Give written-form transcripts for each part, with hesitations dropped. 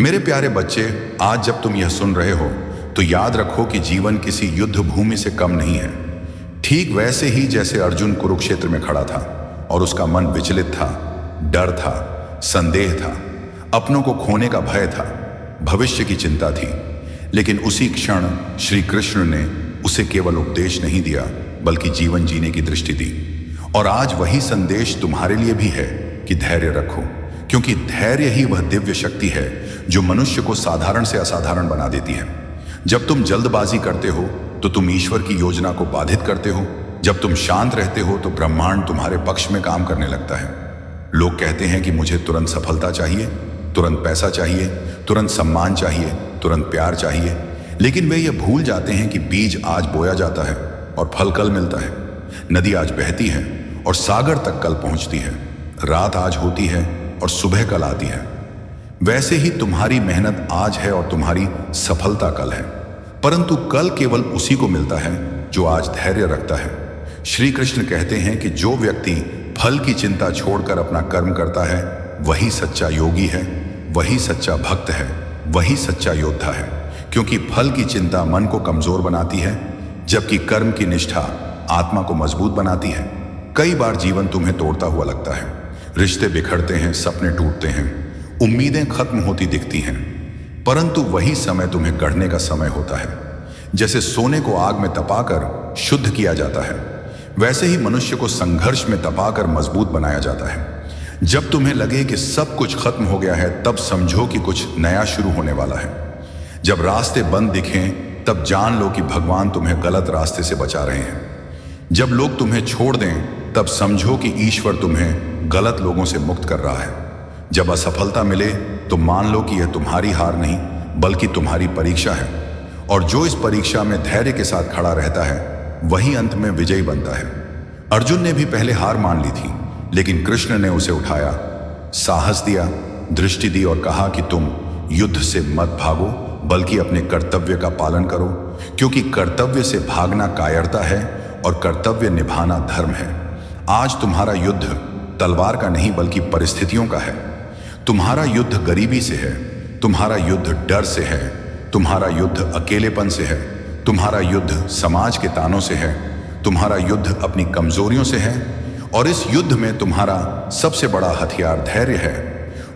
मेरे प्यारे बच्चे, आज जब तुम यह सुन रहे हो तो याद रखो कि जीवन किसी युद्ध भूमि से कम नहीं है। ठीक वैसे ही जैसे अर्जुन कुरुक्षेत्र में खड़ा था और उसका मन विचलित था, डर था, संदेह था, अपनों को खोने का भय था, भविष्य की चिंता थी। लेकिन उसी क्षण श्री कृष्ण ने उसे केवल उपदेश नहीं दिया बल्कि जीवन जीने की दृष्टि दी। और आज वही संदेश तुम्हारे लिए भी है कि धैर्य रखो, क्योंकि धैर्य ही वह दिव्य शक्ति है जो मनुष्य को साधारण से असाधारण बना देती है। जब तुम जल्दबाजी करते हो तो तुम ईश्वर की योजना को बाधित करते हो। जब तुम शांत रहते हो तो ब्रह्मांड तुम्हारे पक्ष में काम करने लगता है। लोग कहते हैं कि मुझे तुरंत सफलता चाहिए, तुरंत पैसा चाहिए, तुरंत सम्मान चाहिए, तुरंत प्यार चाहिए, लेकिन वे ये भूल जाते हैं कि बीज आज बोया जाता है और फल कल मिलता है। नदी आज बहती है और सागर तक कल पहुंचती है। रात आज होती है और सुबह कल आती है। वैसे ही तुम्हारी मेहनत आज है और तुम्हारी सफलता कल है, परंतु कल केवल उसी को मिलता है जो आज धैर्य रखता है। श्री कृष्ण कहते हैं कि जो व्यक्ति फल की चिंता छोड़कर अपना कर्म करता है वही सच्चा योगी है, वही सच्चा भक्त है, वही सच्चा योद्धा है। क्योंकि फल की चिंता मन को कमजोर बनाती है, जबकि कर्म की निष्ठा आत्मा को मजबूत बनाती है। कई बार जीवन तुम्हें तोड़ता हुआ लगता है, रिश्ते बिखरते हैं, सपने टूटते हैं, उम्मीदें खत्म होती दिखती हैं, परंतु वही समय तुम्हें गढ़ने का समय होता है। जैसे सोने को आग में तपाकर शुद्ध किया जाता है, वैसे ही मनुष्य को संघर्ष में तपाकर मजबूत बनाया जाता है। जब तुम्हें लगे कि सब कुछ खत्म हो गया है, तब समझो कि कुछ नया शुरू होने वाला है। जब रास्ते बंद दिखें, तब जान लो कि भगवान तुम्हें गलत रास्ते से बचा रहे हैं। जब लोग तुम्हें छोड़ दें, तब समझो कि ईश्वर तुम्हें गलत लोगों से मुक्त कर रहा है। जब असफलता मिले तो मान लो कि यह तुम्हारी हार नहीं बल्कि तुम्हारी परीक्षा है, और जो इस परीक्षा में धैर्य के साथ खड़ा रहता है वही अंत में विजयी बनता है। अर्जुन ने भी पहले हार मान ली थी, लेकिन कृष्ण ने उसे उठाया, साहस दिया, दृष्टि दी और कहा कि तुम युद्ध से मत भागो बल्कि अपने कर्तव्य का पालन करो, क्योंकि कर्तव्य से भागना कायरता है और कर्तव्य निभाना धर्म है। आज तुम्हारा युद्ध तलवार का नहीं बल्कि परिस्थितियों का है। तुम्हारा युद्ध गरीबी से है, तुम्हारा युद्ध डर से है, तुम्हारा युद्ध अकेलेपन से है, तुम्हारा युद्ध समाज के तानों से है, तुम्हारा युद्ध अपनी कमजोरियों से है, और इस युद्ध में तुम्हारा सबसे बड़ा हथियार धैर्य है।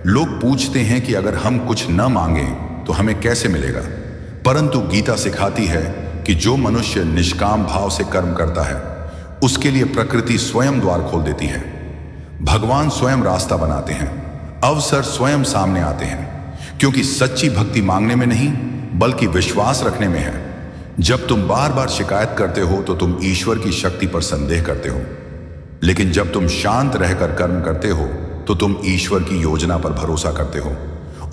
लोग पूछते हैं कि अगर हम कुछ न मांगें तो हमें कैसे मिलेगा, परंतु गीता सिखाती है कि जो मनुष्य निष्काम भाव से कर्म करता है उसके लिए प्रकृति स्वयं द्वार खोल देती है। भगवान स्वयं रास्ता बनाते हैं, अवसर स्वयं सामने आते हैं, क्योंकि सच्ची भक्ति मांगने में नहीं बल्कि विश्वास रखने में है। जब तुम बार बार शिकायत करते हो तो तुम ईश्वर की शक्ति पर संदेह करते हो, लेकिन जब तुम शांत रहकर कर्म करते हो तो तुम ईश्वर की योजना पर भरोसा करते हो,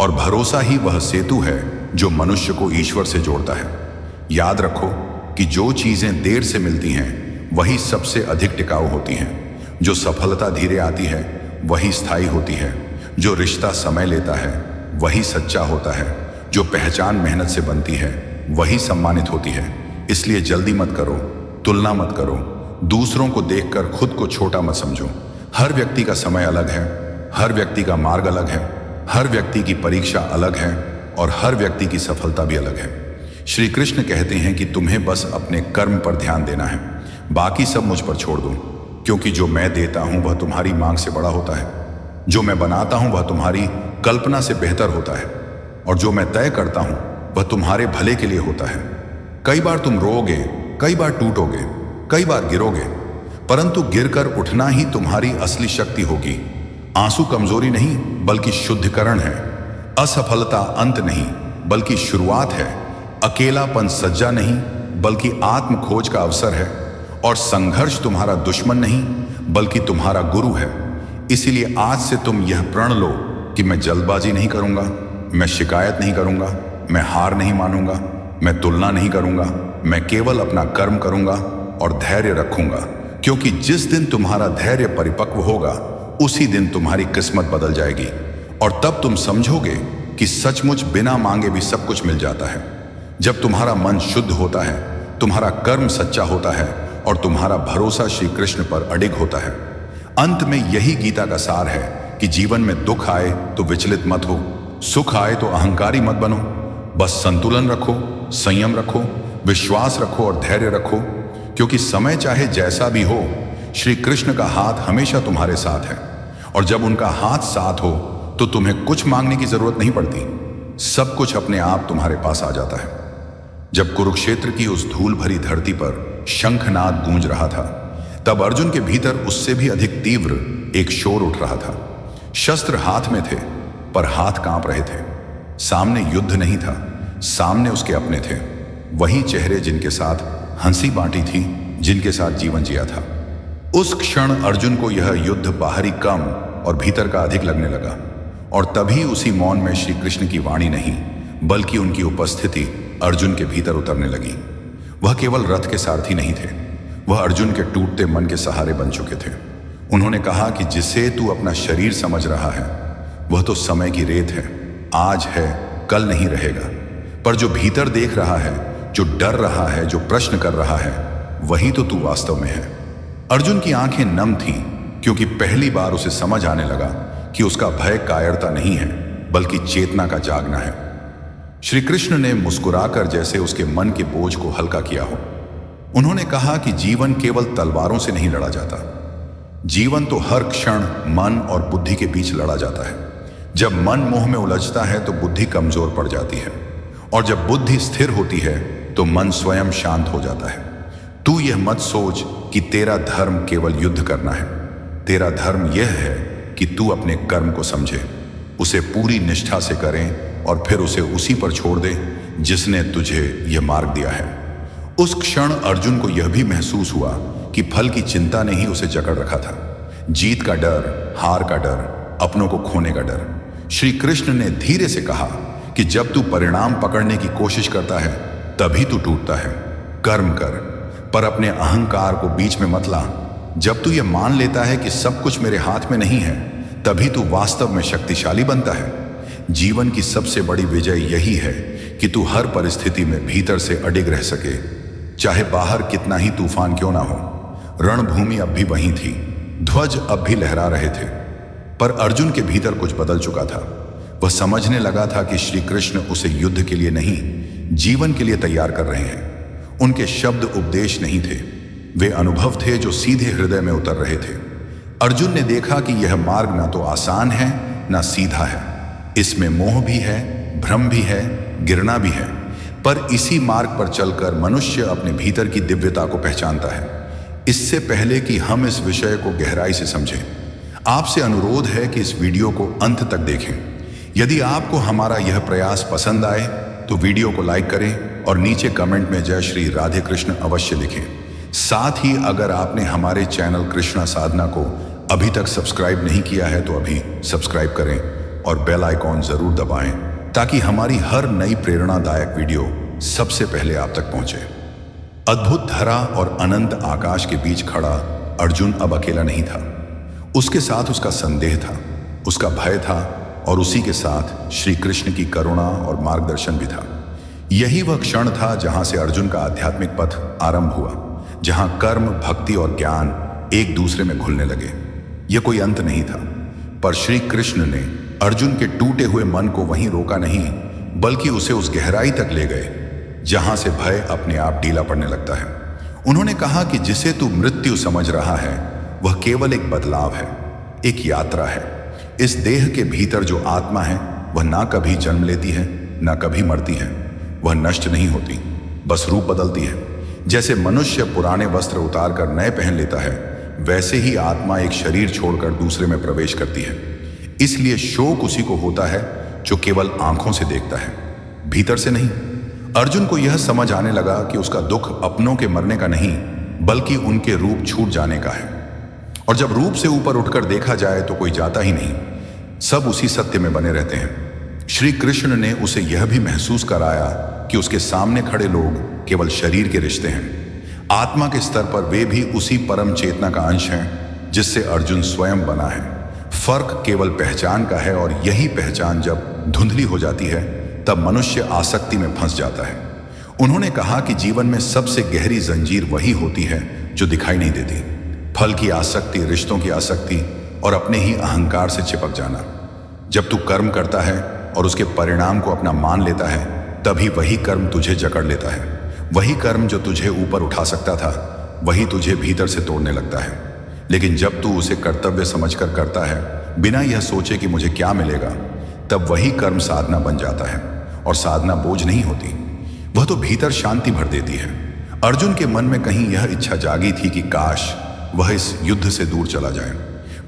और भरोसा ही वह सेतु है जो मनुष्य को ईश्वर से जोड़ता है। याद रखो कि जो चीजें देर से मिलती हैं वही सबसे अधिक टिकाऊ होती हैं। जो सफलता धीरे आती है वही स्थायी होती है। जो रिश्ता समय लेता है वही सच्चा होता है। जो पहचान मेहनत से बनती है वही सम्मानित होती है। इसलिए जल्दी मत करो, तुलना मत करो, दूसरों को देखकर खुद को छोटा मत समझो। हर व्यक्ति का समय अलग है, हर व्यक्ति का मार्ग अलग है, हर व्यक्ति की परीक्षा अलग है और हर व्यक्ति की सफलता भी अलग है। श्री कृष्ण कहते हैं कि तुम्हें बस अपने कर्म पर ध्यान देना है, बाकी सब मुझ पर छोड़ दो, क्योंकि जो मैं देता हूं वह तुम्हारी मांग से बड़ा होता है, जो मैं बनाता हूं वह तुम्हारी कल्पना से बेहतर होता है, और जो मैं तय करता हूं वह तुम्हारे भले के लिए होता है। कई बार तुम रोओगे, कई बार टूटोगे, कई बार गिरोगे, परंतु गिरकर उठना ही तुम्हारी असली शक्ति होगी। आंसू कमजोरी नहीं बल्कि शुद्धिकरण है। असफलता अंत नहीं बल्कि शुरुआत है। अकेलापन सज्जा नहीं बल्कि आत्म खोज का अवसर है, और संघर्ष तुम्हारा दुश्मन नहीं बल्कि तुम्हारा गुरु है। इसीलिए आज से तुम यह प्रण लो कि मैं जल्दबाजी नहीं करूंगा, मैं शिकायत नहीं करूंगा, मैं हार नहीं मानूंगा, मैं तुलना नहीं करूंगा, मैं केवल अपना कर्म करूंगा और धैर्य रखूंगा। क्योंकि जिस दिन तुम्हारा धैर्य परिपक्व होगा उसी दिन तुम्हारी किस्मत बदल जाएगी, और तब तुम समझोगे कि सचमुच बिना मांगे भी सब कुछ मिल जाता है। जब तुम्हारा मन शुद्ध होता है, तुम्हारा कर्म सच्चा होता है और तुम्हारा भरोसा श्री कृष्ण पर अडिग होता है। अंत में यही गीता का सार है कि जीवन में दुख आए तो विचलित मत हो, सुख आए तो अहंकारी मत बनो, बस संतुलन रखो, संयम रखो, विश्वास रखो और धैर्य रखो, क्योंकि समय चाहे जैसा भी हो, श्री कृष्ण का हाथ हमेशा तुम्हारे साथ है। और जब उनका हाथ साथ हो तो तुम्हें कुछ मांगने की जरूरत नहीं पड़ती, सब कुछ अपने आप तुम्हारे पास आ जाता है। जब कुरुक्षेत्र की उस धूल भरी धरती पर शंखनाद गूंज रहा था, तब अर्जुन के भीतर उससे भी अधिक तीव्र एक शोर उठ रहा था। शस्त्र हाथ में थे, पर हाथ कांप रहे थे। सामने युद्ध नहीं था, सामने उसके अपने थे, वही चेहरे जिनके साथ हंसी बांटी थी, जिनके साथ जीवन जिया था। उस क्षण अर्जुन को यह युद्ध बाहरी कम और भीतर का अधिक लगने लगा। और तभी उसी मौन में श्री कृष्ण की वाणी नहीं, बल्कि उनकी उपस्थिति अर्जुन के भीतर उतरने लगी। वह केवल रथ के सारथी नहीं थे, वह अर्जुन के टूटते मन के सहारे बन चुके थे। उन्होंने कहा कि जिसे तू अपना शरीर समझ रहा है, वह तो समय की रेत है, आज है, कल नहीं रहेगा। पर जो भीतर देख रहा है, जो डर रहा है, जो प्रश्न कर रहा है, वही तो तू वास्तव में है। अर्जुन की आंखें नम थीं, क्योंकि पहली बार उसे समझ आने लगा कि उसका भय कायरता नहीं है, बल्कि चेतना का जागना है। श्री कृष्ण ने मुस्कुराकर जैसे उसके मन के बोझ को हल्का किया हो। उन्होंने कहा कि जीवन केवल तलवारों से नहीं लड़ा जाता, जीवन तो हर क्षण मन और बुद्धि के बीच लड़ा जाता है। जब मन मोह में उलझता है तो बुद्धि कमजोर पड़ जाती है, और जब बुद्धि स्थिर होती है तो मन स्वयं शांत हो जाता है। तू यह मत सोच कि तेरा धर्म केवल युद्ध करना है। तेरा धर्म यह है कि तू अपने कर्म को समझे, उसे पूरी निष्ठा से करें और फिर उसे उसी पर छोड़ दे जिसने तुझे यह मार्ग दिया है। उस क्षण अर्जुन को यह भी महसूस हुआ कि फल की चिंता ने ही उसे जकड़ रखा था। जीत का डर, हार का डर, अपनों को खोने का डर। श्री कृष्ण ने धीरे से कहा कि जब तू परिणाम पकड़ने की कोशिश करता है, तभी तू टूटता है। कर्म कर, पर अपने अहंकार को बीच में मत ला। जब तू ये मान लेता है कि सब कुछ मेरे हाथ में नहीं है, तभी तू वास्तव में शक्तिशाली बनता है। जीवन की सबसे बड़ी विजय यही है कि तू हर परिस्थिति में भीतर से अडिग रह सके, चाहे बाहर कितना ही तूफान क्यों ना हो। रणभूमि अब भी वहीं थी, ध्वज अब भी लहरा रहे थे, पर अर्जुन के भीतर कुछ बदल चुका था। वह समझने लगा था कि श्री कृष्ण उसे युद्ध के लिए नहीं, जीवन के लिए तैयार कर रहे हैं। उनके शब्द उपदेश नहीं थे, वे अनुभव थे जो सीधे हृदय में उतर रहे थे। अर्जुन ने देखा कि यह मार्ग ना तो आसान है, ना सीधा है। इसमें मोह भी है, भ्रम भी है, गिरना भी है, पर इसी मार्ग पर चलकर मनुष्य अपने भीतर की दिव्यता को पहचानता है। इससे पहले कि हम इस विषय को गहराई से समझें, आपसे अनुरोध है कि इस वीडियो को अंत तक देखें। यदि आपको हमारा यह प्रयास पसंद आए तो वीडियो को लाइक करें और नीचे कमेंट में जय श्री राधे कृष्ण अवश्य लिखें। साथ ही अगर आपने हमारे चैनल कृष्णा साधना को अभी तक सब्सक्राइब नहीं किया है तो अभी सब्सक्राइब करें और बेल आइकॉन जरूर दबाएं, ताकि हमारी हर नई प्रेरणादायक वीडियो सबसे पहले आप तक पहुंचे। अद्भुत धरा और अनंत आकाश के बीच खड़ा अर्जुन अब अकेला नहीं था। उसके साथ उसका संदेह था, उसका भय था, और उसी के साथ श्री कृष्ण की करुणा और मार्गदर्शन भी था। यही वह क्षण था जहां से अर्जुन का आध्यात्मिक पथ आरंभ हुआ, जहां कर्म, भक्ति और ज्ञान एक दूसरे में घुलने लगे। यह कोई अंत नहीं था, पर श्री कृष्ण ने अर्जुन के टूटे हुए मन को वहीं रोका नहीं, बल्कि उसे उस गहराई तक ले गए जहां से भय अपने आप ढीला पड़ने लगता है। उन्होंने कहा कि जिसे तू मृत्यु समझ रहा है, वह केवल एक बदलाव है, एक यात्रा है। इस देह के भीतर जो आत्मा है, वह ना कभी जन्म लेती है, ना कभी मरती है। वह नष्ट नहीं होती, बस रूप बदलती है। जैसे मनुष्य पुराने वस्त्र उतार कर नए पहन लेता है, वैसे ही आत्मा एक शरीर छोड़कर दूसरे में प्रवेश करती है। इसलिए शोक उसी को होता है जो केवल आंखों से देखता है, भीतर से नहीं। अर्जुन को यह समझ आने लगा कि उसका दुख अपनों के मरने का नहीं, बल्कि उनके रूप छूट जाने का है। और जब रूप से ऊपर उठकर देखा जाए तो कोई जाता ही नहीं, सब उसी सत्य में बने रहते हैं। श्री कृष्ण ने उसे यह भी महसूस कराया कि उसके सामने खड़े लोग केवल शरीर के रिश्ते हैं। आत्मा के स्तर पर वे भी उसी परम चेतना का अंश हैं जिससे अर्जुन स्वयं बना है। फर्क केवल पहचान का है, और यही पहचान जब धुंधली हो जाती है तब मनुष्य आसक्ति में फंस जाता है। उन्होंने कहा कि जीवन में सबसे गहरी जंजीर वही होती है जो दिखाई नहीं देती। फल की आसक्ति, रिश्तों की आसक्ति और अपने ही अहंकार से चिपक जाना। जब तू कर्म करता है और उसके परिणाम को अपना मान लेता है, तभी वही कर्म तुझे जकड़ लेता है। वही कर्म जो तुझे ऊपर उठा सकता था, वही तुझे भीतर से तोड़ने लगता है। लेकिन जब तू उसे कर्तव्य समझकर करता है, बिना यह सोचे कि मुझे क्या मिलेगा, तब वही कर्म साधना बन जाता है। और साधना बोझ नहीं होती, वह तो भीतर शांति भर देती है। अर्जुन के मन में कहीं यह इच्छा जागी थी कि काश वह इस युद्ध से दूर चला जाए,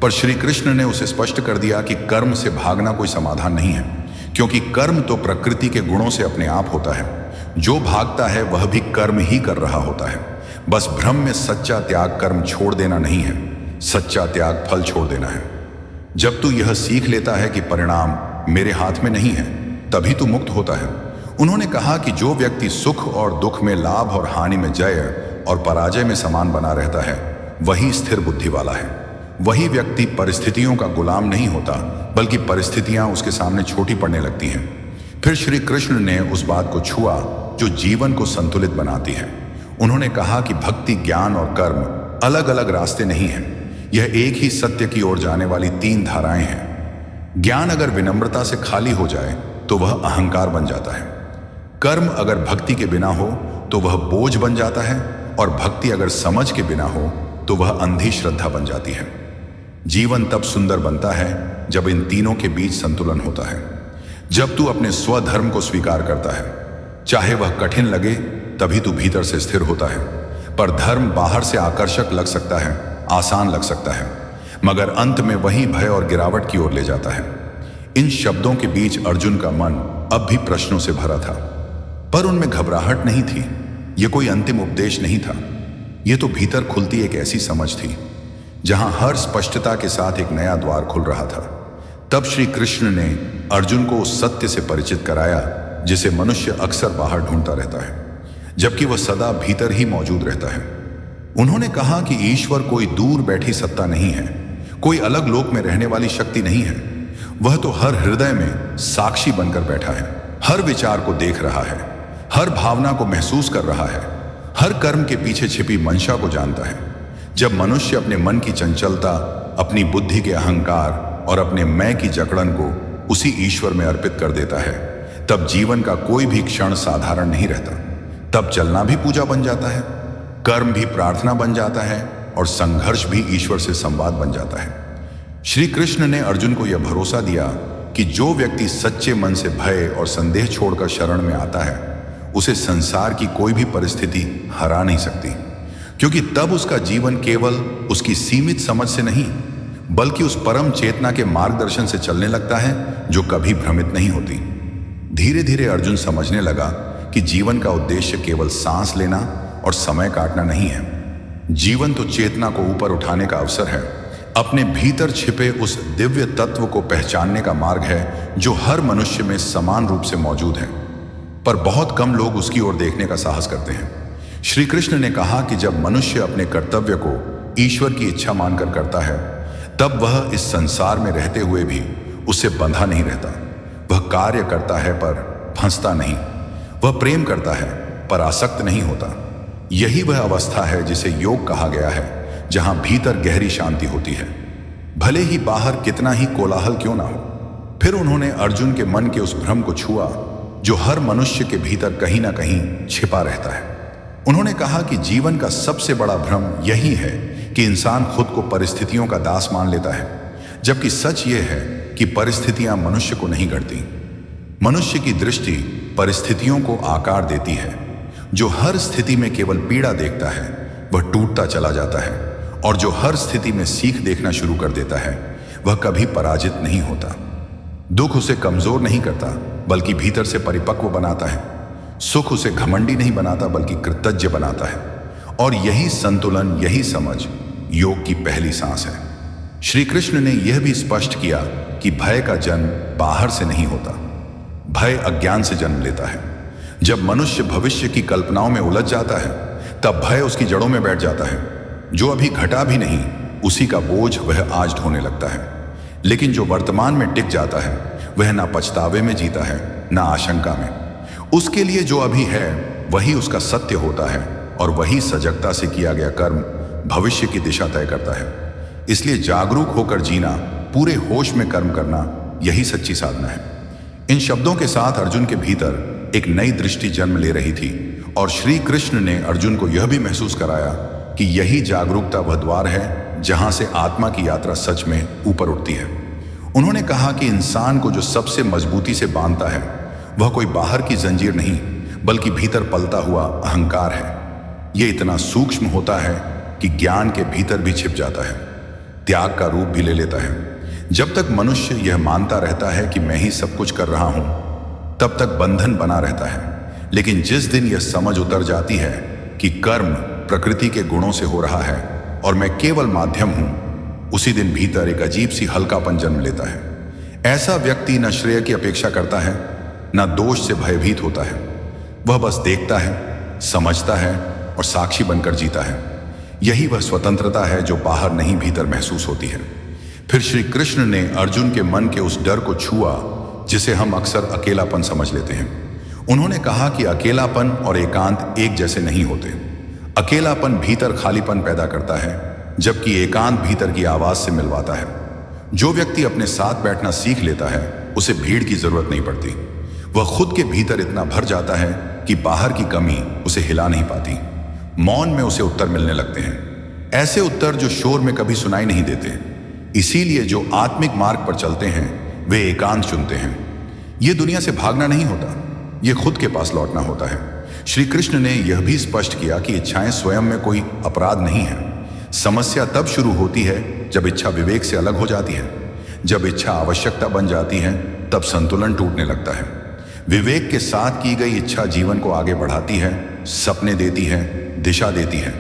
पर श्री कृष्ण ने उसे स्पष्ट कर दिया कि कर्म से भागना कोई समाधान नहीं है, क्योंकि कर्म तो प्रकृति के गुणों से अपने आप होता है। जो भागता है वह भी कर्म ही कर रहा होता है। बस भ्रम में सच्चा त्याग कर्म छोड़ देना नहीं है, सच्चा त्याग फल छोड़ देना है। जब तू यह सीख लेता है कि परिणाम मेरे हाथ में नहीं है, तभी तू मुक्त होता है। उन्होंने कहा कि जो व्यक्ति सुख और दुख में, लाभ और हानि में, जय और पराजय में समान बना रहता है, वही स्थिर बुद्धि वाला है। वही व्यक्ति परिस्थितियों का गुलाम नहीं होता, बल्कि परिस्थितियां उसके सामने छोटी पड़ने लगती हैं। फिर श्री कृष्ण ने उस बात को छुआ जो जीवन को संतुलित बनाती है। उन्होंने कहा कि भक्ति, ज्ञान और कर्म अलग अलग रास्ते नहीं हैं, यह एक ही सत्य की ओर जाने वाली 3 धाराएं हैं। ज्ञान अगर विनम्रता से खाली हो जाए तो वह अहंकार बन जाता है। कर्म अगर भक्ति के बिना हो तो वह बोझ बन जाता है, और भक्ति अगर समझ के बिना हो तो वह अंधी श्रद्धा बन जाती है। जीवन तब सुंदर बनता है जब इन तीनों के बीच संतुलन होता है। जब तू अपने स्वधर्म को स्वीकार करता है, चाहे वह कठिन लगे, तभी तू भीतर से स्थिर होता है। पर धर्म बाहर से आकर्षक लग सकता है, आसान लग सकता है, मगर अंत में वही भय और गिरावट की ओर ले जाता है। इन शब्दों के बीच अर्जुन का मन अब भी प्रश्नों से भरा था, पर उनमें घबराहट नहीं थी। यह कोई अंतिम उपदेश नहीं था, यह तो भीतर खुलती एक ऐसी समझ थी जहां हर स्पष्टता के साथ एक नया द्वार खुल रहा था। तब श्री कृष्ण ने अर्जुन को उस सत्य से परिचित कराया जिसे मनुष्य अक्सर बाहर ढूंढता रहता है, जबकि वह सदा भीतर ही मौजूद रहता है। उन्होंने कहा कि ईश्वर कोई दूर बैठी सत्ता नहीं है, कोई अलग लोक में रहने वाली शक्ति नहीं है। वह तो हर हृदय में साक्षी बनकर बैठा है, हर विचार को देख रहा है, हर भावना को महसूस कर रहा है, हर कर्म के पीछे छिपी मंशा को जानता है। जब मनुष्य अपने मन की चंचलता, अपनी बुद्धि के अहंकार और अपने मैं की जकड़न को उसी ईश्वर में अर्पित कर देता है, तब जीवन का कोई भी क्षण साधारण नहीं रहता। तब चलना भी पूजा बन जाता है, कर्म भी प्रार्थना बन जाता है, और संघर्ष भी ईश्वर से संवाद बन जाता है। श्री कृष्ण ने अर्जुन को यह भरोसा दिया कि जो व्यक्ति सच्चे मन से भय और संदेह छोड़कर शरण में आता है, उसे संसार की कोई भी परिस्थिति हरा नहीं सकती, क्योंकि तब उसका जीवन केवल उसकी सीमित समझ से नहीं, बल्कि उस परम चेतना के मार्गदर्शन से चलने लगता है जो कभी भ्रमित नहीं होती। धीरे धीरे अर्जुन समझने लगा कि जीवन का उद्देश्य केवल सांस लेना और समय काटना नहीं है। जीवन तो चेतना को ऊपर उठाने का अवसर है, अपने भीतर छिपे उस दिव्य तत्व को पहचानने का मार्ग है जो हर मनुष्य में समान रूप से मौजूद है, पर बहुत कम लोग उसकी ओर देखने का साहस करते हैं। श्री कृष्ण ने कहा कि जब मनुष्य अपने कर्तव्य को ईश्वर की इच्छा मानकर करता है, तब वह इस संसार में रहते हुए भी उससे बंधा नहीं रहता। वह कार्य करता है पर फंसता नहीं, वह प्रेम करता है पर आसक्त नहीं होता। यही वह अवस्था है जिसे योग कहा गया है, जहां भीतर गहरी शांति होती है, भले ही बाहर कितना ही कोलाहल क्यों ना हो। फिर उन्होंने अर्जुन के मन के उस भ्रम को छुआ जो हर मनुष्य के भीतर कहीं ना कहीं छिपा रहता है। उन्होंने कहा कि जीवन का सबसे बड़ा भ्रम यही है कि इंसान खुद को परिस्थितियों का दास मान लेता है, जबकि सच यह है कि परिस्थितियां मनुष्य को नहीं गढ़ती। मनुष्य की दृष्टि परिस्थितियों को आकार देती है। जो हर स्थिति में केवल पीड़ा देखता है वह टूटता चला जाता है, और जो हर स्थिति में सीख देखना शुरू कर देता है वह कभी पराजित नहीं होता। दुख उसे कमजोर नहीं करता बल्कि भीतर से परिपक्व बनाता है। सुख उसे घमंडी नहीं बनाता बल्कि कृतज्ञ बनाता है। और यही संतुलन, यही समझ योग की पहली सांस है। श्री कृष्ण ने यह भी स्पष्ट किया कि भय का जन्म बाहर से नहीं होता, भय अज्ञान से जन्म लेता है। जब मनुष्य भविष्य की कल्पनाओं में उलझ जाता है, तब भय उसकी जड़ों में बैठ जाता है। जो अभी घटा भी नहीं, उसी का बोझ वह आज ढोने लगता है। लेकिन जो वर्तमान में टिक जाता है, वह ना पछतावे में जीता है, ना आशंका में। उसके लिए जो अभी है वही उसका सत्य होता है, और वही सजगता से किया गया कर्म भविष्य की दिशा तय करता है। इसलिए जागरूक होकर जीना, पूरे होश में कर्म करना, यही सच्ची साधना है। इन शब्दों के साथ अर्जुन के भीतर एक नई दृष्टि जन्म ले रही थी और श्री कृष्ण ने अर्जुन को यह भी महसूस कराया कि यही जागरूकता वह द्वार है जहां से आत्मा की यात्रा सच में ऊपर उठती है। उन्होंने कहा कि इंसान को जो सबसे मजबूती से बांधता है वह कोई बाहर की जंजीर नहीं बल्कि भीतर पलता हुआ अहंकार है। यह इतना सूक्ष्म होता है कि ज्ञान के भीतर भी छिप जाता है, त्याग का रूप भी ले लेता है। जब तक मनुष्य यह मानता रहता है कि मैं ही सब कुछ कर रहा हूं, तब तक बंधन बना रहता है। लेकिन जिस दिन यह समझ उतर जाती है कि कर्म प्रकृति के गुणों से हो रहा है और मैं केवल माध्यम हूं, उसी दिन भीतर एक अजीब सी हल्कापन जन्म लेता है। ऐसा व्यक्ति न श्रेय की अपेक्षा करता है, न दोष से भयभीत होता है। वह बस देखता है, समझता है और साक्षी बनकर जीता है। यही वह स्वतंत्रता है जो बाहर नहीं भीतर महसूस होती है। फिर श्री कृष्ण ने अर्जुन के मन के उस डर को छुआ जिसे हम अक्सर अकेलापन समझ लेते हैं। उन्होंने कहा कि अकेलापन और एकांत एक जैसे नहीं होते। अकेलापन भीतर खालीपन पैदा करता है, जबकि एकांत भीतर की आवाज से मिलवाता है। जो व्यक्ति अपने साथ बैठना सीख लेता है उसे भीड़ की जरूरत नहीं पड़ती। वह खुद के भीतर इतना भर जाता है कि बाहर की कमी उसे हिला नहीं पाती। मौन में उसे उत्तर मिलने लगते हैं, ऐसे उत्तर जो शोर में कभी सुनाई नहीं देते। इसीलिए जो आत्मिक मार्ग पर चलते हैं वे एकांत चुनते हैं। ये दुनिया से भागना नहीं होता, ये खुद के पास लौटना होता है। श्री कृष्ण ने यह भी स्पष्ट किया कि इच्छाएं स्वयं में कोई अपराध नहीं है। समस्या तब शुरू होती है जब इच्छा विवेक से अलग हो जाती है। जब इच्छा आवश्यकता बन जाती है तब संतुलन टूटने लगता है। विवेक के साथ की गई इच्छा जीवन को आगे बढ़ाती है, सपने देती है, दिशा देती है।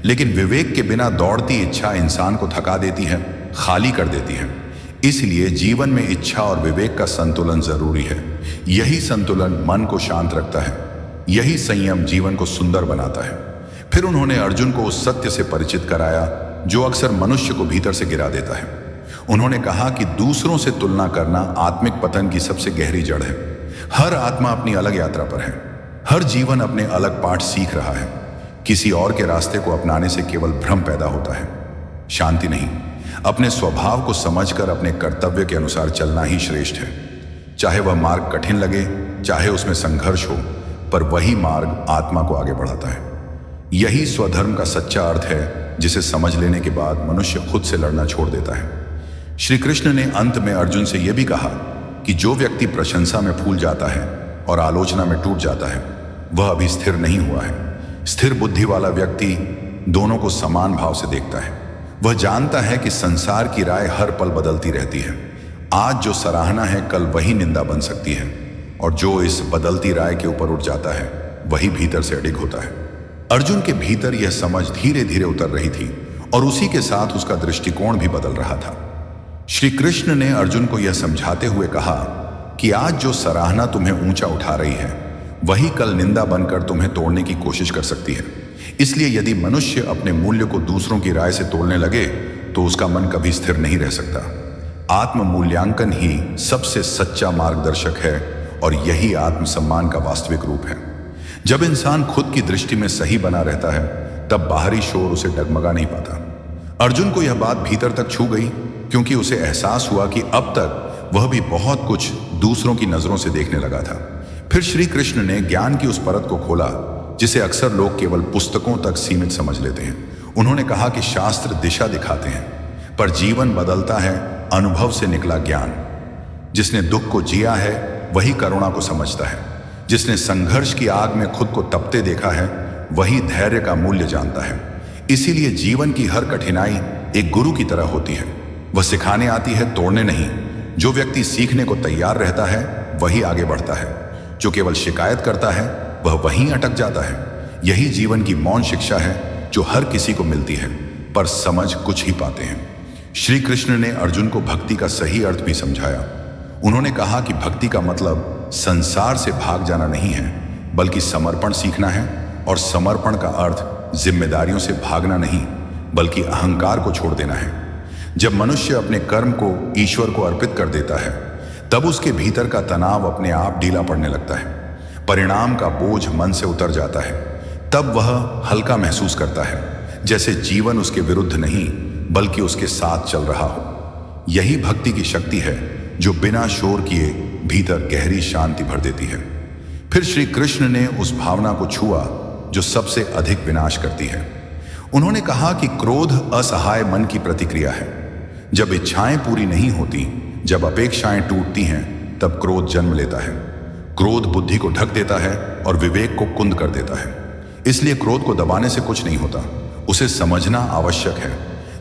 लेकिन विवेक के बिना दौड़ती इच्छा इंसान को थका देती है, खाली कर देती है। इसलिए जीवन में इच्छा और विवेक का संतुलन जरूरी है। यही संतुलन मन को शांत रखता है, यही संयम जीवन को सुंदर बनाता है। फिर उन्होंने अर्जुन को उस सत्य से परिचित कराया जो अक्सर मनुष्य को भीतर से गिरा देता है। उन्होंने कहा कि दूसरों से तुलना करना आत्मिक पतन की सबसे गहरी जड़ है। हर आत्मा अपनी अलग यात्रा पर है, हर जीवन अपने अलग पाठ सीख रहा है। किसी और के रास्ते को अपनाने से केवल भ्रम पैदा होता है, शांति नहीं। अपने स्वभाव को समझकर अपने कर्तव्य के अनुसार चलना ही श्रेष्ठ है। चाहे वह मार्ग कठिन लगे, चाहे उसमें संघर्ष हो, पर वही मार्ग आत्मा को आगे बढ़ाता है। यही स्वधर्म का सच्चा अर्थ है, जिसे समझ लेने के बाद मनुष्य खुद से लड़ना छोड़ देता है। श्री कृष्ण ने अंत में अर्जुन से यह भी कहा कि जो व्यक्ति प्रशंसा में फूल जाता है और आलोचना में टूट जाता है, वह अभी स्थिर नहीं हुआ है। स्थिर बुद्धि वाला व्यक्ति दोनों को समान भाव से देखता है। वह जानता है कि संसार की राय हर पल बदलती रहती है। आज जो सराहना है कल वही निंदा बन सकती है, और जो इस बदलती राय के ऊपर उठ जाता है वही भीतर से अडिग होता है। अर्जुन के भीतर यह समझ धीरे धीरे उतर रही थी और उसी के साथ उसका दृष्टिकोण भी बदल रहा था। श्री कृष्ण ने अर्जुन को यह समझाते हुए कहा कि आज जो सराहना तुम्हें ऊंचा उठा रही है वही कल निंदा बनकर तुम्हें तोड़ने की कोशिश कर सकती है। इसलिए यदि मनुष्य अपने मूल्य को दूसरों की राय से तोड़ने लगे तो उसका मन कभी स्थिर नहीं रह सकता। आत्म मूल्यांकन ही सबसे सच्चा मार्गदर्शक है और यही आत्मसम्मान का वास्तविक रूप है। जब इंसान खुद की दृष्टि में सही बना रहता है तब बाहरी शोर उसे डगमगा नहीं पाता। अर्जुन को यह बात भीतर तक छू गई, क्योंकि उसे एहसास हुआ कि अब तक वह भी बहुत कुछ दूसरों की नजरों से देखने लगा था। फिर श्री कृष्ण ने ज्ञान की उस परत को खोला जिसे अक्सर लोग केवल पुस्तकों तक सीमित समझ लेते हैं। उन्होंने कहा कि शास्त्र दिशा दिखाते हैं, पर जीवन बदलता है अनुभव से निकला ज्ञान। जिसने दुख को जिया है वही करुणा को समझता है। जिसने संघर्ष की आग में खुद को तपते देखा है वही धैर्य का मूल्य जानता है। इसीलिए जीवन की हर कठिनाई एक गुरु की तरह होती है। वह सिखाने आती है, तोड़ने नहीं। जो व्यक्ति सीखने को तैयार रहता है वही आगे बढ़ता है। जो केवल शिकायत करता है वह वहीं अटक जाता है। यही जीवन की मौन शिक्षा है जो हर किसी को मिलती है, पर समझ कुछ ही पाते हैं। श्री कृष्ण ने अर्जुन को भक्ति का सही अर्थ भी समझाया। उन्होंने कहा कि भक्ति का मतलब संसार से भाग जाना नहीं है, बल्कि समर्पण सीखना है। और समर्पण का अर्थ जिम्मेदारियों से भागना नहीं, बल्कि अहंकार को छोड़ देना है। जब मनुष्य अपने कर्म को ईश्वर को अर्पित कर देता है तब उसके भीतर का तनाव अपने आप ढीला पड़ने लगता है। परिणाम का बोझ मन से उतर जाता है। तब वह हल्का महसूस करता है, जैसे जीवन उसके विरुद्ध नहीं बल्कि उसके साथ चल रहा हो। यही भक्ति की शक्ति है जो बिना शोर किए भीतर गहरी शांति भर देती है। फिर श्री कृष्ण ने उस भावना को छुआ जो सबसे अधिक विनाश करती है। उन्होंने कहा कि क्रोध असहाय मन की प्रतिक्रिया है। जब इच्छाएं पूरी नहीं होती, जब अपेक्षाएं टूटती हैं, तब क्रोध जन्म लेता है। क्रोध बुद्धि को ढक देता है और विवेक को कुंद कर देता है। इसलिए क्रोध को दबाने से कुछ नहीं होता, उसे समझना आवश्यक है।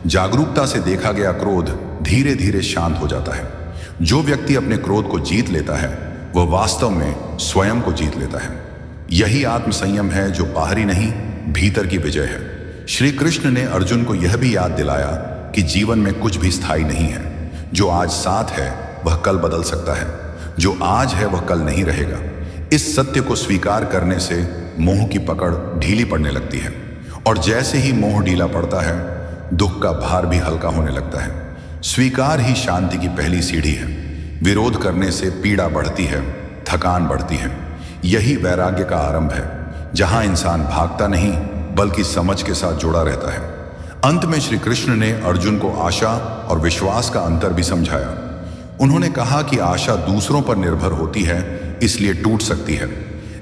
जागरूकता से देखा गया क्रोध धीरे धीरे शांत हो जाता है। जो व्यक्ति अपने क्रोध को जीत लेता है वह वास्तव में स्वयं को जीत लेता है। यही आत्मसंयम है जो बाहरी नहीं, भीतर की विजय है। श्री कृष्ण ने अर्जुन को यह भी याद दिलाया कि जीवन में कुछ भी स्थायी नहीं है। जो आज साथ है वह कल बदल सकता है, जो आज है वह कल नहीं रहेगा। इस सत्य को स्वीकार करने से मोह की पकड़ ढीली पड़ने लगती है, और जैसे ही मोह ढीला पड़ता है, दुख का भार भी हल्का होने लगता है। स्वीकार ही शांति की पहली सीढ़ी है। विरोध करने से पीड़ा बढ़ती है, थकान बढ़ती है। यही वैराग्य का आरंभ है, जहां इंसान भागता नहीं बल्कि समझ के साथ जुड़ा रहता है। अंत में श्री कृष्ण ने अर्जुन को आशा और विश्वास का अंतर भी समझाया। उन्होंने कहा कि आशा दूसरों पर निर्भर होती है, इसलिए टूट सकती है,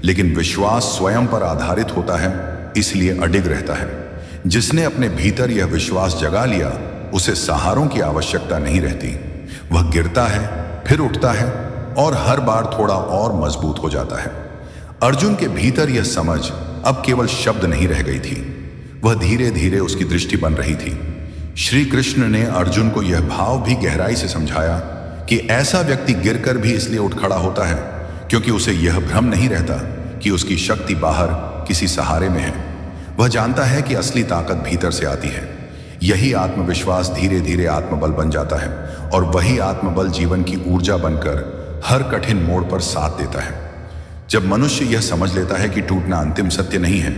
लेकिन विश्वास स्वयं पर आधारित होता है, इसलिए अडिग रहता है। जिसने अपने भीतर यह विश्वास जगा लिया, उसे सहारों की आवश्यकता नहीं रहती। वह गिरता है, फिर उठता है और हर बार थोड़ा और मजबूत हो जाता है। अर्जुन के भीतर यह समझ अब केवल शब्द नहीं रह गई थी, वह धीरे धीरे उसकी दृष्टि बन रही थी। श्री कृष्ण ने अर्जुन को यह भाव भी गहराई से समझाया कि ऐसा व्यक्ति गिरकर भी इसलिए उठ खड़ा होता है क्योंकि उसे यह भ्रम नहीं रहता कि उसकी शक्ति बाहर किसी सहारे में है। वह जानता है कि असली ताकत भीतर से आती है। यही आत्मविश्वास धीरे धीरे आत्मबल बन जाता है, और वही आत्मबल जीवन की ऊर्जा बनकर हर कठिन मोड़ पर साथ देता है। जब मनुष्य यह समझ लेता है कि टूटना अंतिम सत्य नहीं है,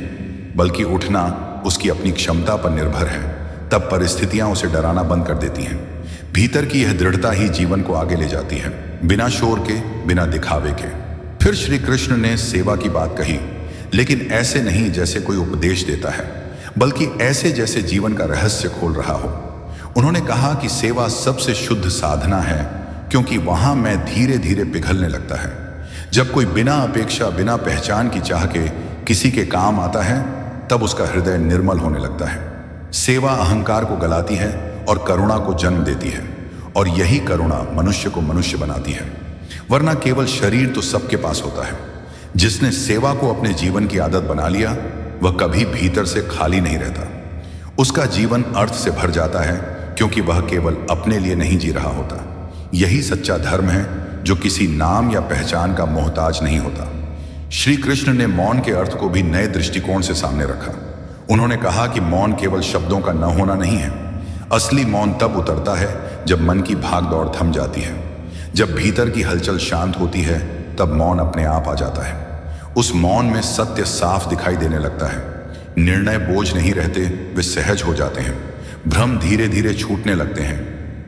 बल्कि उठना उसकी अपनी क्षमता पर निर्भर है, तब परिस्थितियां उसे डराना बंद कर देती हैं। भीतर की यह दृढ़ता ही जीवन को आगे ले जाती है, बिना शोर के, बिना दिखावे के। फिर श्री कृष्ण ने सेवा की बात कही, लेकिन ऐसे नहीं जैसे कोई उपदेश देता है, बल्कि ऐसे जैसे जीवन का रहस्य खोल रहा हो। उन्होंने कहा कि सेवा सबसे शुद्ध साधना है, क्योंकि वहां मैं धीरे धीरे पिघलने लगता है। जब कोई बिना अपेक्षा, बिना पहचान की चाह के किसी के काम आता है, तब उसका हृदय निर्मल होने लगता है। सेवा अहंकार को गलाती है और करुणा को जन्म देती है, और यही करुणा मनुष्य को मनुष्य बनाती है। वरना केवल शरीर तो सबके पास होता है। जिसने सेवा को अपने जीवन की आदत बना लिया, वह कभी भीतर से खाली नहीं रहता। उसका जीवन अर्थ से भर जाता है, क्योंकि वह केवल अपने लिए नहीं जी रहा होता। यही सच्चा धर्म है, जो किसी नाम या पहचान का मोहताज नहीं होता। श्री कृष्ण ने मौन के अर्थ को भी नए दृष्टिकोण से सामने रखा। उन्होंने कहा कि मौन केवल शब्दों का न होना नहीं है। असली मौन तब उतरता है जब मन की भाग दौड़ थम जाती है। जब भीतर की हलचल शांत होती है, तब मौन अपने आप आ जाता है। उस मौन में सत्य साफ दिखाई देने लगता है। निर्णय बोझ नहीं रहते, वे सहज हो जाते हैं। भ्रम धीरे धीरे छूटने लगते हैं,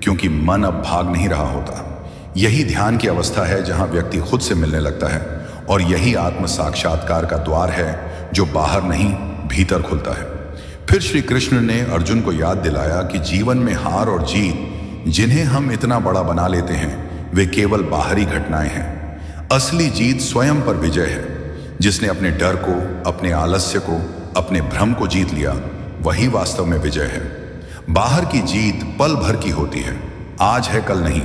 क्योंकि मन अब भाग नहीं रहा होता। यही ध्यान की अवस्था है जहां व्यक्ति खुद से मिलने लगता है, और यही आत्म साक्षात्कार का द्वार है, जो बाहर नहीं भीतर खुलता है। फिर श्री कृष्ण ने अर्जुन को याद दिलाया कि जीवन में हार और जीत, जिन्हें हम इतना बड़ा बना लेते हैं, वे केवल बाहरी घटनाएं हैं। असली जीत स्वयं पर विजय है। जिसने अपने डर को, अपने आलस्य को, अपने भ्रम को जीत लिया, वही वास्तव में विजय है। बाहर की जीत पल भर की होती है, आज है कल नहीं,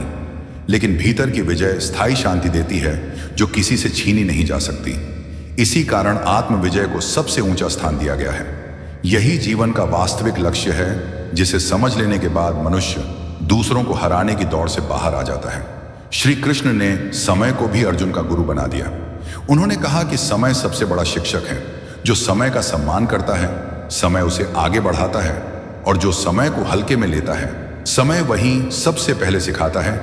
लेकिन भीतर की विजय स्थायी शांति देती है, जो किसी से छीनी नहीं जा सकती। इसी कारण आत्म विजय को सबसे ऊंचा स्थान दिया गया है। यही जीवन का वास्तविक लक्ष्य है, जिसे समझ लेने के बाद मनुष्य दूसरों को हराने की दौड़ से बाहर आ जाता है। श्री कृष्ण ने समय को भी अर्जुन का गुरु बना दिया। उन्होंने कहा कि समय सबसे बड़ा शिक्षक है। जो समय का सम्मान करता है, समय उसे आगे बढ़ाता है, और जो समय को हल्के में लेता है, समय वही सबसे पहले सिखाता है।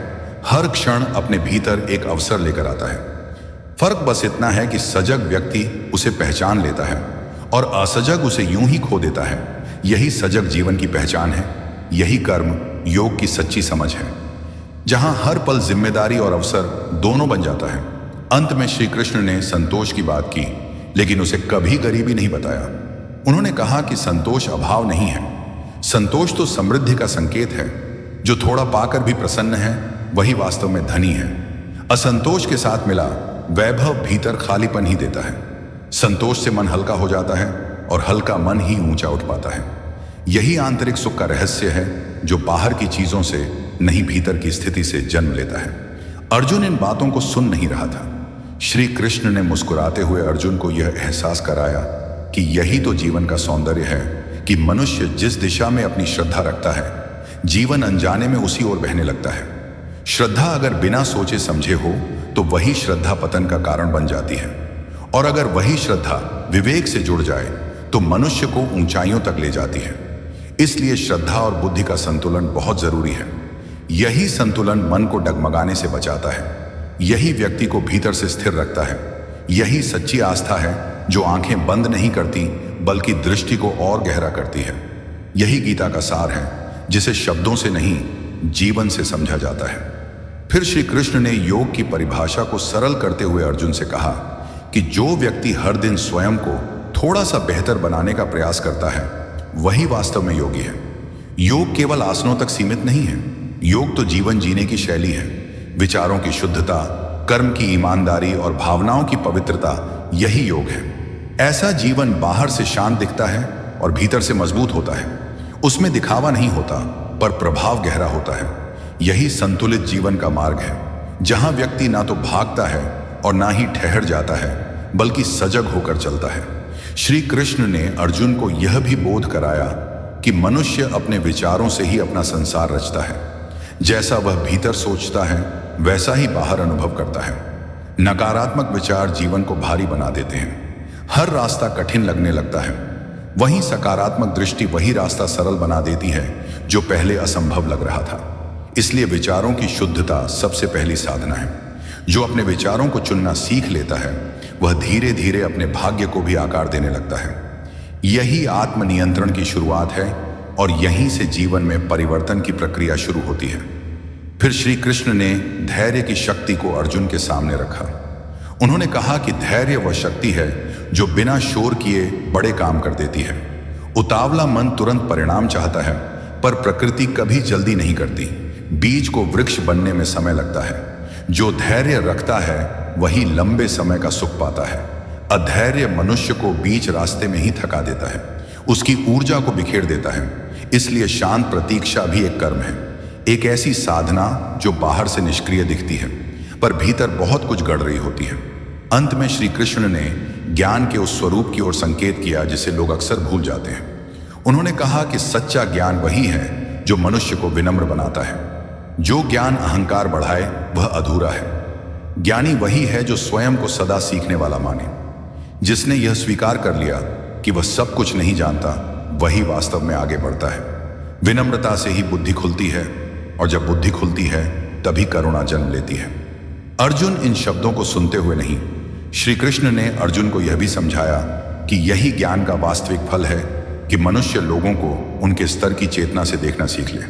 हर क्षण अपने भीतर एक अवसर लेकर आता है। फर्क बस इतना है कि सजग व्यक्ति उसे पहचान लेता है, और असजग उसे यूं ही खो देता है। यही सजग जीवन की पहचान है। यही कर्म योग की सच्ची समझ है, जहां हर पल जिम्मेदारी और अवसर दोनों बन जाता है। अंत में श्री कृष्ण ने संतोष की बात की, लेकिन उसे कभी गरीबी नहीं बताया। उन्होंने कहा कि संतोष अभाव नहीं है, संतोष तो समृद्धि का संकेत है। जो थोड़ा पाकर भी प्रसन्न है, वही वास्तव में धनी है। असंतोष के साथ मिला वैभव भीतर खालीपन ही देता है। संतोष से मन हल्का हो जाता है और हल्का मन ही ऊंचा उठ पाता है। यही आंतरिक सुख का रहस्य है जो बाहर की चीजों से नहीं, भीतर की स्थिति से जन्म लेता है। अर्जुन इन बातों को सुन नहीं रहा था। श्री कृष्ण ने मुस्कुराते हुए अर्जुन को यह एहसास कराया कि यही तो जीवन का सौंदर्य है कि मनुष्य जिस दिशा में अपनी श्रद्धा रखता है, जीवन अनजाने में उसी ओर बहने लगता है। श्रद्धा अगर बिना सोचे समझे हो तो वही श्रद्धा पतन का कारण बन जाती है, और अगर वही श्रद्धा विवेक से जुड़ जाए तो मनुष्य को ऊंचाइयों तक ले जाती है। इसलिए श्रद्धा और बुद्धि का संतुलन बहुत जरूरी है। यही संतुलन मन को डगमगाने से बचाता है, यही व्यक्ति को भीतर से स्थिर रखता है। यही सच्ची आस्था है जो आंखें बंद नहीं करती बल्कि दृष्टि को और गहरा करती है। यही गीता का सार है जिसे शब्दों से नहीं, जीवन से समझा जाता है। फिर श्री कृष्ण ने योग की परिभाषा को सरल करते हुए अर्जुन से कहा कि जो व्यक्ति हर दिन स्वयं को थोड़ा सा बेहतर बनाने का प्रयास करता है, वही वास्तव में योगी है। योग केवल आसनों तक सीमित नहीं है, योग तो जीवन जीने की शैली है। विचारों की शुद्धता, कर्म की ईमानदारी और भावनाओं की पवित्रता, यही योग है। ऐसा जीवन बाहर से शांत दिखता है और भीतर से मजबूत होता है। उसमें दिखावा नहीं होता पर प्रभाव गहरा होता है। यही संतुलित जीवन का मार्ग है, जहां व्यक्ति ना तो भागता है और ना ही ठहर जाता है, बल्कि सजग होकर चलता है। श्री कृष्ण ने अर्जुन को यह भी बोध कराया कि मनुष्य अपने विचारों से ही अपना संसार रचता है। जैसा वह भीतर सोचता है वैसा ही बाहर अनुभव करता है। नकारात्मक विचार जीवन को भारी बना देते हैं, हर रास्ता कठिन लगने लगता है। वहीं सकारात्मक दृष्टि वही रास्ता सरल बना देती है जो पहले असंभव लग रहा था। इसलिए विचारों की शुद्धता सबसे पहली साधना है। जो अपने विचारों को चुनना सीख लेता है वह धीरे धीरे अपने भाग्य को भी आकार देने लगता है। यही आत्मनियंत्रण की शुरुआत है और यहीं से जीवन में परिवर्तन की प्रक्रिया शुरू होती है। फिर श्री कृष्ण ने धैर्य की शक्ति को अर्जुन के सामने रखा। उन्होंने कहा कि धैर्य वह शक्ति है जो बिना शोर किए बड़े काम कर देती है। उतावला मन तुरंत परिणाम चाहता है, पर प्रकृति कभी जल्दी नहीं करती। बीज को वृक्ष बनने में समय लगता है। जो धैर्य रखता है वही लंबे समय का सुख पाता है। अधैर्य मनुष्य को बीच रास्ते में ही थका देता है, उसकी ऊर्जा को बिखेर देता है। इसलिए शांत प्रतीक्षा भी एक कर्म है, एक ऐसी साधना जो बाहर से निष्क्रिय दिखती है पर भीतर बहुत कुछ गढ़ रही होती है। अंत में श्री कृष्ण ने ज्ञान के उस स्वरूप की ओर संकेत किया जिसे लोग अक्सर भूल जाते हैं। उन्होंने कहा कि सच्चा ज्ञान वही है जो मनुष्य को विनम्र बनाता है। जो ज्ञान अहंकार बढ़ाए वह अधूरा है। ज्ञानी वही है जो स्वयं को सदा सीखने वाला माने। जिसने यह स्वीकार कर लिया कि वह सब कुछ नहीं जानता, वही वास्तव में आगे बढ़ता है। विनम्रता से ही बुद्धि खुलती है और जब बुद्धि खुलती है तभी करुणा जन्म लेती है। अर्जुन इन शब्दों को सुनते हुए नहीं, श्री कृष्ण ने अर्जुन को यह भी समझाया कि यही ज्ञान का वास्तविक फल है कि मनुष्य लोगों को उनके स्तर की चेतना से देखना सीख ले।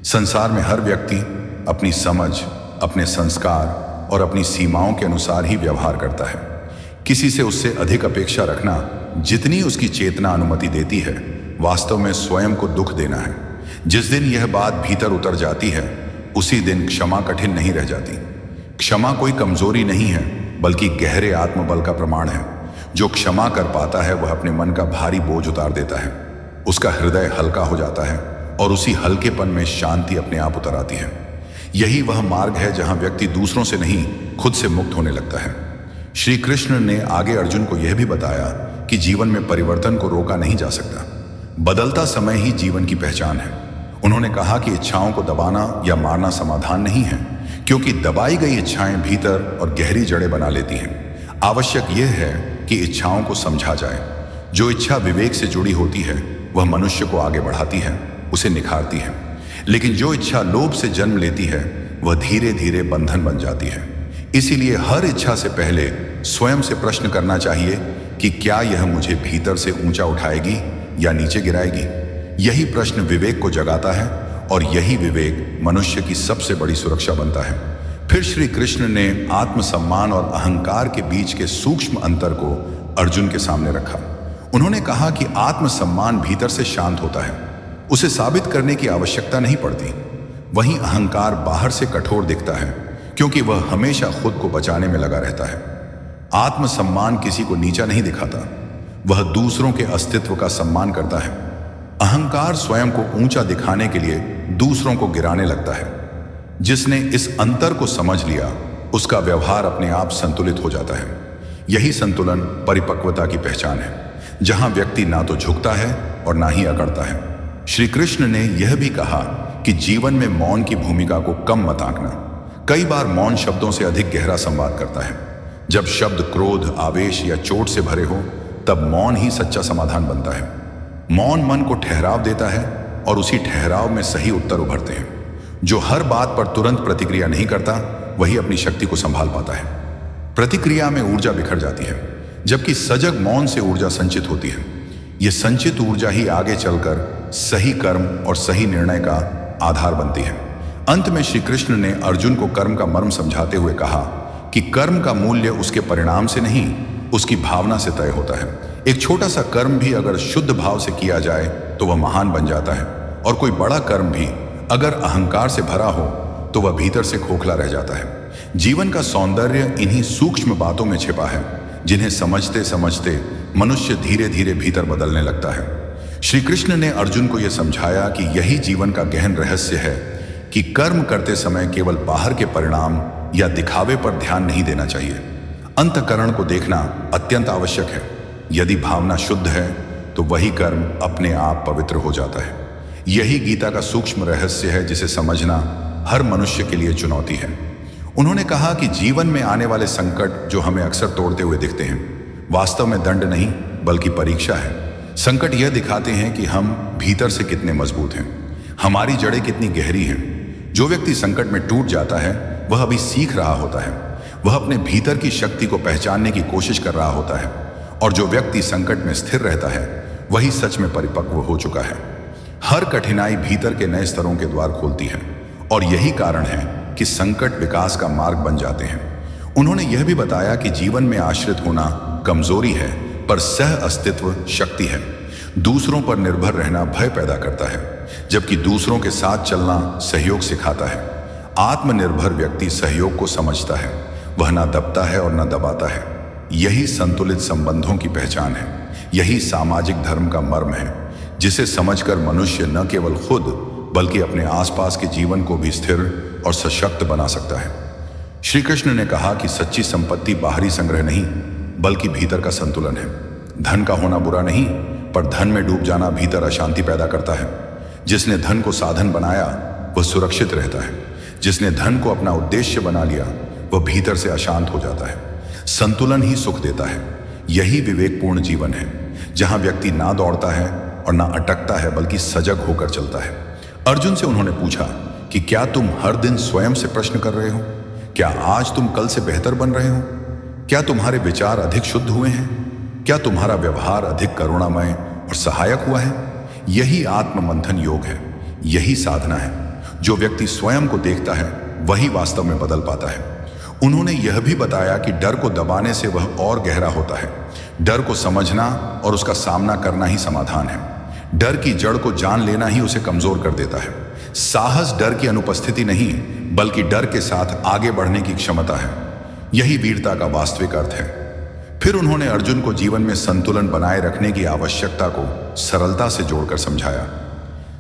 संसार में हर व्यक्ति अपनी समझ, अपने संस्कार और अपनी सीमाओं के अनुसार ही व्यवहार करता है। किसी से उससे अधिक अपेक्षा रखना, जितनी उसकी चेतना अनुमति देती है, वास्तव में स्वयं को दुख देना है। जिस दिन यह बात भीतर उतर जाती है उसी दिन क्षमा कठिन नहीं रह जाती। क्षमा कोई कमजोरी नहीं है बल्कि गहरे आत्मबल का प्रमाण है। जो क्षमा कर पाता है वह अपने मन का भारी बोझ उतार देता है, उसका हृदय हल्का हो जाता है और उसी हल्केपन में शांति अपने आप उतर आती है। यही वह मार्ग है जहां व्यक्ति दूसरों से नहीं, खुद से मुक्त होने लगता है। श्री कृष्ण ने आगे अर्जुन को यह भी बताया कि जीवन में परिवर्तन को रोका नहीं जा सकता, बदलता समय ही जीवन की पहचान है। उन्होंने कहा कि इच्छाओं को दबाना या मारना समाधान नहीं है, क्योंकि दबाई गई इच्छाएं भीतर और गहरी जड़ें बना लेती हैं। आवश्यक यह है कि इच्छाओं को समझा जाए। जो इच्छा विवेक से जुड़ी होती है वह मनुष्य को आगे बढ़ाती है, उसे निखारती है। लेकिन जो इच्छा लोभ से जन्म लेती है वह धीरे धीरे बंधन बन जाती है। इसीलिए हर इच्छा से पहले स्वयं से प्रश्न करना चाहिए कि क्या यह मुझे भीतर से ऊंचा उठाएगी या नीचे गिराएगी। यही प्रश्न विवेक को जगाता है और यही विवेक मनुष्य की सबसे बड़ी सुरक्षा बनता है। फिर श्री कृष्ण ने आत्मसम्मान और अहंकार के बीच के सूक्ष्म अंतर को अर्जुन के सामने रखा। उन्होंने कहा कि आत्मसम्मान भीतर से शांत होता है, उसे साबित करने की आवश्यकता नहीं पड़ती। वहीं अहंकार बाहर से कठोर दिखता है, क्योंकि वह हमेशा खुद को बचाने में लगा रहता है। आत्मसम्मान किसी को नीचा नहीं दिखाता, वह दूसरों के अस्तित्व का सम्मान करता है। अहंकार स्वयं को ऊंचा दिखाने के लिए दूसरों को गिराने लगता है। जिसने इस अंतर को समझ लिया उसका व्यवहार अपने आप संतुलित हो जाता है। यही संतुलन परिपक्वता की पहचान है, जहां व्यक्ति ना तो झुकता है और ना ही अकड़ता है। श्री कृष्ण ने यह भी कहा कि जीवन में मौन की भूमिका को कम मत आंकना। कई बार मौन शब्दों से अधिक गहरा संवाद करता है। जब शब्द क्रोध, आवेश या चोट से भरे हो तब मौन ही सच्चा समाधान बनता है। मौन मन को ठहराव देता है और उसी ठहराव में सही उत्तर उभरते हैं। जो हर बात पर तुरंत प्रतिक्रिया नहीं करता वही अपनी शक्ति को संभाल पाता है। प्रतिक्रिया में ऊर्जा बिखर जाती है, जबकि सजग मौन से ऊर्जा संचित होती है। यह संचित ऊर्जा ही आगे चलकर सही कर्म और सही निर्णय का आधार बनती है। अंत में श्री कृष्ण ने अर्जुन को कर्म का मर्म समझाते हुए कहा कि कर्म का मूल्य उसके परिणाम से नहीं, उसकी भावना से तय होता है। एक छोटा सा कर्म भी अगर शुद्ध भाव से किया जाए तो वह महान बन जाता है, और कोई बड़ा कर्म भी अगर अहंकार से भरा हो तो वह भीतर से खोखला रह जाता है। जीवन का सौंदर्य इन्हीं सूक्ष्म बातों में छिपा है, जिन्हें समझते समझते मनुष्य धीरे धीरे भीतर बदलने लगता है। श्री कृष्ण ने अर्जुन को यह समझाया कि यही जीवन का गहन रहस्य है कि कर्म करते समय केवल बाहर के परिणाम या दिखावे पर ध्यान नहीं देना चाहिए। अंतःकरण को देखना अत्यंत आवश्यक है। यदि भावना शुद्ध है तो वही कर्म अपने आप पवित्र हो जाता है। यही गीता का सूक्ष्म रहस्य है, जिसे समझना हर मनुष्य के लिए चुनौती है। उन्होंने कहा कि जीवन में आने वाले संकट जो हमें अक्सर तोड़ते हुए दिखते हैं, वास्तव में दंड नहीं बल्कि परीक्षा है। संकट यह दिखाते हैं कि हम भीतर से कितने मजबूत हैं, हमारी जड़ें कितनी गहरी हैं। जो व्यक्ति संकट में टूट जाता है वह अभी सीख रहा होता है, वह अपने भीतर की शक्ति को पहचानने की कोशिश कर रहा होता है। और जो व्यक्ति संकट में स्थिर रहता है वही सच में परिपक्व हो चुका है। हर कठिनाई भीतर के नए स्तरों के द्वार खोलती है, और यही कारण है कि संकट विकास का मार्ग बन जाते हैं। उन्होंने यह भी बताया कि जीवन में आश्रित होना कमजोरी है, पर सह अस्तित्व शक्ति है। दूसरों पर निर्भर रहना भय पैदा करता है, जबकि दूसरों के साथ चलना सहयोग सिखाता है। आत्मनिर्भर व्यक्ति सहयोग को समझता है, वह ना दबता है और ना दबाता है। यही संतुलित संबंधों की पहचान है। यही सामाजिक धर्म का मर्म है, जिसे समझकर मनुष्य न केवल खुद बल्कि अपने आसपास के जीवन को भी स्थिर और सशक्त बना सकता है। श्री कृष्ण ने कहा कि सच्ची संपत्ति बाहरी संग्रह नहीं बल्कि भीतर का संतुलन है। धन का होना बुरा नहीं, पर धन में डूब जाना भीतर अशांति पैदा करता है। जिसने धन को साधन बनाया वह सुरक्षित रहता है, जिसने धन को अपना उद्देश्य बना लिया वह भीतर से अशांत हो जाता है। संतुलन ही सुख देता है। यही विवेकपूर्ण जीवन है, जहां व्यक्ति ना दौड़ता है और ना अटकता है बल्कि सजग होकर चलता है। अर्जुन से उन्होंने पूछा कि क्या तुम हर दिन स्वयं से प्रश्न कर रहे हो? क्या आज तुम कल से बेहतर बन रहे हो? क्या तुम्हारे विचार अधिक शुद्ध हुए हैं? क्या तुम्हारा व्यवहार अधिक करुणामय और सहायक हुआ है? यही आत्ममंथन योग है, यही साधना है। जो व्यक्ति स्वयं को देखता है वही वास्तव में बदल पाता है। उन्होंने यह भी बताया कि डर को दबाने से वह और गहरा होता है। डर को समझना और उसका सामना करना ही समाधान है। डर की जड़ को जान लेना ही उसे कमजोर कर देता है। साहस डर की अनुपस्थिति नहीं बल्कि डर के साथ आगे बढ़ने की क्षमता है। यही वीरता का वास्तविक अर्थ है। फिर उन्होंने अर्जुन को जीवन में संतुलन बनाए रखने की आवश्यकता को सरलता से जोड़कर समझाया।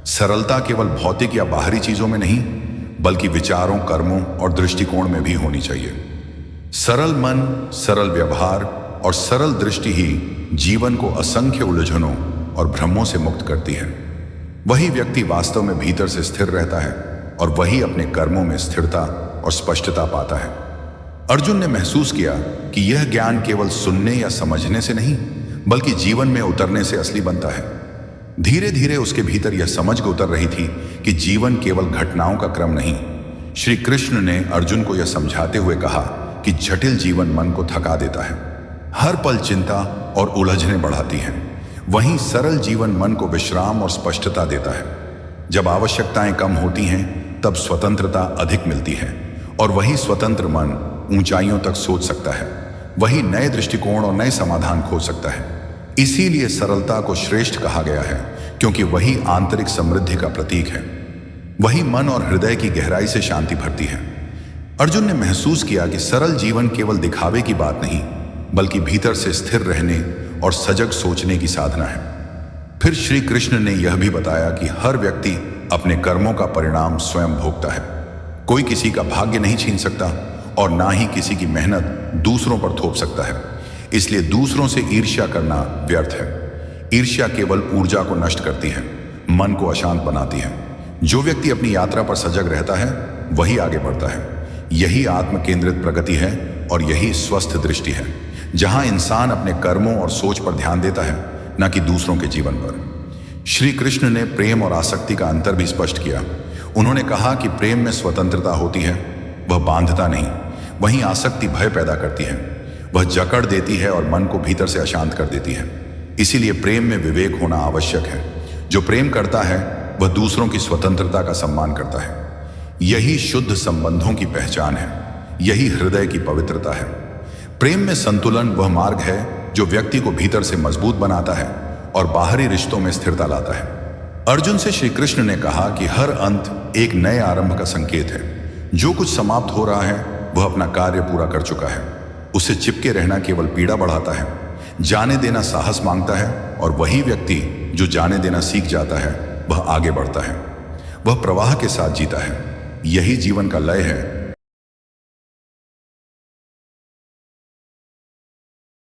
सरलता केवल भौतिक या बाहरी चीजों में नहीं बल्कि विचारों, कर्मों और दृष्टिकोण में भी होनी चाहिए। सरल मन, सरल व्यवहार और सरल दृष्टि ही जीवन को असंख्य उलझनों और भ्रमों से मुक्त करती है। वही व्यक्ति वास्तव में भीतर से स्थिर रहता है और वही अपने कर्मों में स्थिरता और स्पष्टता पाता है। अर्जुन ने महसूस किया कि यह ज्ञान केवल सुनने या समझने से नहीं बल्कि जीवन में उतरने से असली बनता है। धीरे धीरे उसके भीतर यह समझ उतर रही थी कि जीवन केवल घटनाओं का क्रम नहीं। श्री कृष्ण ने अर्जुन को यह समझाते हुए कहा कि जटिल जीवन मन को थका देता है, हर पल चिंता और उलझने बढ़ाती हैं। वहीं सरल जीवन मन को विश्राम और स्पष्टता देता है। जब आवश्यकताएं कम होती हैं तब स्वतंत्रता अधिक मिलती है, और वही स्वतंत्र मन ऊंचाइयों तक सोच सकता है। वही नए दृष्टिकोण और नए समाधान खोज सकता है। इसीलिए सरलता को श्रेष्ठ कहा गया है, क्योंकि वही आंतरिक समृद्धि का प्रतीक है। वही मन और हृदय की गहराई से शांति भरती है। अर्जुन ने महसूस किया कि सरल जीवन केवल दिखावे की बात नहीं, बल्कि भीतर से स्थिर रहने और सजग सोचने की साधना है। फिर श्री कृष्ण ने यह भी बताया कि हर व्यक्ति अपने कर्मों का परिणाम स्वयं भोगता है। कोई किसी का भाग्य नहीं छीन सकता और ना ही किसी की मेहनत दूसरों पर थोप सकता है। इसलिए दूसरों से ईर्ष्या करना व्यर्थ है। ईर्ष्या केवल ऊर्जा को नष्ट करती है, मन को अशांत बनाती है। जो व्यक्ति अपनी यात्रा पर सजग रहता है वही आगे बढ़ता है। यही आत्म केंद्रित प्रगति है और यही स्वस्थ दृष्टि है, जहां इंसान अपने कर्मों और सोच पर ध्यान देता है, न कि दूसरों के जीवन पर। श्री कृष्ण ने प्रेम और आसक्ति का अंतर भी स्पष्ट किया। उन्होंने कहा कि प्रेम में स्वतंत्रता होती है, वह बांधता नहीं। वहीं आसक्ति भय पैदा करती है, वह जकड़ देती है और मन को भीतर से अशांत कर देती है। इसीलिए प्रेम में विवेक होना आवश्यक है। जो प्रेम करता है वह दूसरों की स्वतंत्रता का सम्मान करता है। यही शुद्ध संबंधों की पहचान है, यही हृदय की पवित्रता है। प्रेम में संतुलन वह मार्ग है जो व्यक्ति को भीतर से मजबूत बनाता है और बाहरी रिश्तों में स्थिरता लाता है। अर्जुन से श्री कृष्ण ने कहा कि हर अंत एक नए आरंभ का संकेत है। जो कुछ समाप्त हो रहा है वह अपना कार्य पूरा कर चुका है। उससे चिपके रहना केवल पीड़ा बढ़ाता है। जाने देना साहस मांगता है, और वही व्यक्ति जो जाने देना सीख जाता है वह आगे बढ़ता है, वह प्रवाह के साथ जीता है। यही जीवन का लय है